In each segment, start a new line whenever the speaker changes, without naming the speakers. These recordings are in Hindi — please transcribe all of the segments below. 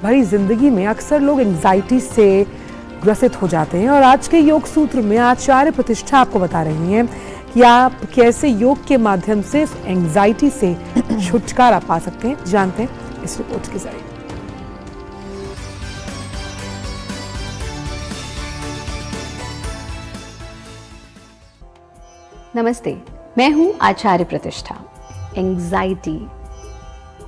भरी जिंदगी में अक्सर लोग एंजाइटी से ग्रसित हो जाते हैं और आज के योग सूत्र में आचार्य प्रतिष्ठा आपको बता रही हैं कि आप कैसे योग के माध्यम से एंजाइटी से छुटकारा पा सकते हैं। जानते हैं इस रिपोर्ट के जरिए।
नमस्ते, मैं हूँ आचार्य प्रतिष्ठा। एंजाइटी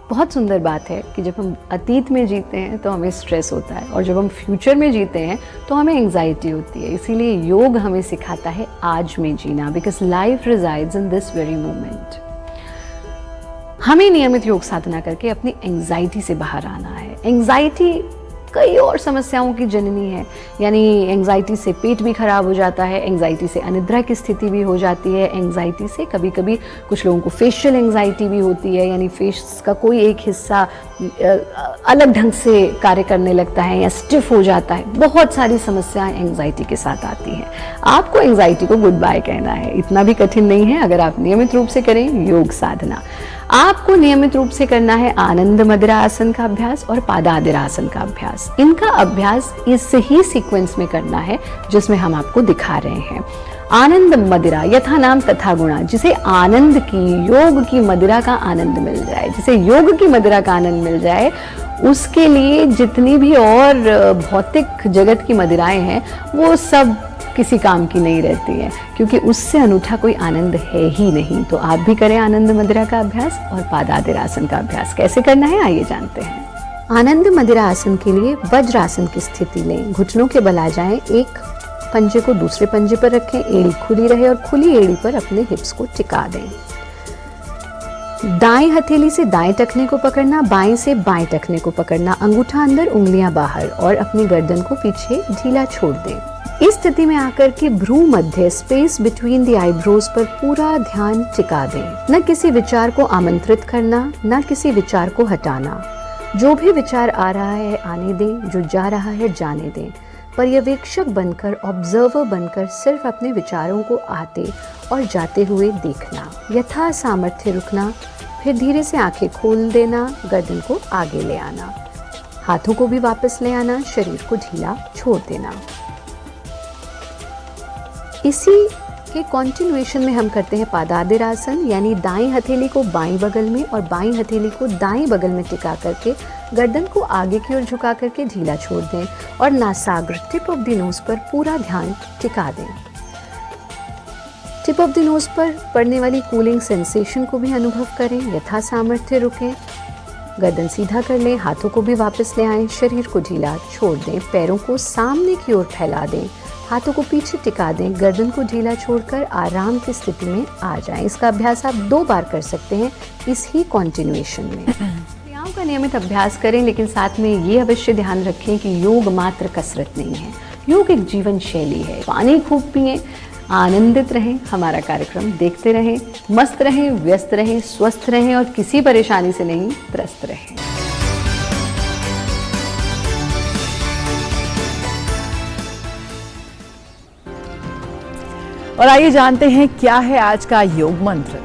बहुत सुंदर बात है कि जब हम अतीत में जीते हैं तो हमें स्ट्रेस होता है और जब हम फ्यूचर में जीते हैं तो हमें एंजाइटी होती है। इसीलिए योग हमें सिखाता है आज में जीना, because life resides in this very moment. हमें नियमित योग साधना करके अपनी एंजाइटी से बाहर आना है। एंजाइटी कई और समस्याओं की जननी है, यानी एंजाइटी से पेट भी खराब हो जाता है, एंजाइटी से अनिद्रा की स्थिति भी हो जाती है, एंजाइटी से कभी कभी कुछ लोगों को फेशियल एंजाइटी भी होती है, यानी फेस का कोई एक हिस्सा अलग ढंग से कार्य करने लगता है या स्टिफ हो जाता है। बहुत सारी समस्याएं एंजाइटी के साथ आती हैं। आपको एंजाइटी को गुड बाय कहना है, इतना भी कठिन नहीं है अगर आप नियमित रूप से करें योग साधना। आपको नियमित रूप से करना है आनंद मदिरा आसन का अभ्यास और पादादिरा आसन का अभ्यास। इनका अभ्यास इस ही सीक्वेंस में करना है जिसमें हम आपको दिखा रहे हैं। आनंद मदिरा, यथा नाम तथा गुणा, जिसे आनंद की, योग की मदिरा का आनंद मिल जाए, जिसे योग की मदिरा का आनंद मिल जाए, उसके लिए जितनी भी और भौतिक जगत की मदिराएं हैं वो सब किसी काम की नहीं रहती है, क्योंकि उससे अनूठा कोई आनंद है ही नहीं। तो आप भी करें आनंद मदिरा का अभ्यास और पादादिरासन का अभ्यास। कैसे करना है आइए जानते हैं। आनंद मदिरा आसन के लिए वज्रासन की स्थिति लें, घुटनों के बल आ जाएं, एक पंजे को दूसरे पंजे पर रखें, एड़ी खुली रहे और खुली एड़ी पर अपने हिप्स को टिका दें। दाएं हथेली से दाएं टखने को पकड़ना, बाएं से बाएं टखने को पकड़ना, अंगूठा अंदर उंगलियां बाहर और अपनी गर्दन को पीछे ढीला छोड़ दें। इस स्थिति में आकर के भ्रू मध्य, स्पेस बिटवीन द आईब्रोज पर पूरा ध्यान टिका दें। न किसी विचार को आमंत्रित करना, न किसी विचार को हटाना। जो भी विचार आ रहा है आने दें, जो जा रहा है जाने दें। पर्यवेक्षक बनकर, ऑब्जर्वर बनकर सिर्फ अपने विचारों को आते और जाते हुए देखना। यथा सामर्थ्य रुकना, फिर धीरे से आंखें खोल देना, गर्दन को आगे ले आना, हाथों को भी वापस ले आना, शरीर को ढीला छोड़ देना। इसी के कॉन्टिन्यूएशन में हम करते हैं पादादिरासन, यानी दाएं हथेली को बाएं बगल में और बाएं हथेली को दाएं बगल में टिका करके गर्दन को आगे की ओर झुका करके ढीला छोड़ दें और नासाग्र, टिप ऑफ द नोज पर पूरा ध्यान टिका दें। टिप ऑफ द नोज पर पड़ने वाली कूलिंग सेंसेशन को भी अनुभव करें। यथा सामर्थ्य रुकें, गर्दन सीधा कर लें, हाथों को भी वापस ले आएं, शरीर को ढीला छोड़ दें, पैरों को सामने की ओर फैला दें, हाथों को पीछे टिका दें, गर्दन को ढीला छोड़कर आराम की स्थिति में आ जाएं। इसका अभ्यास आप 2 बार कर सकते हैं इस ही कॉन्टिन्यूएशन में। क्रियाओं का नियमित अभ्यास करें, लेकिन साथ में ये अवश्य ध्यान रखें कि योग मात्र कसरत नहीं है, योग एक जीवन शैली है। पानी खूब पिएं, आनंदित रहें, हमारा कार्यक्रम देखते रहें, मस्त रहें, व्यस्त रहें, स्वस्थ रहें और किसी परेशानी से नहीं त्रस्त रहें।
और आइए जानते हैं क्या है आज का योग मंत्र।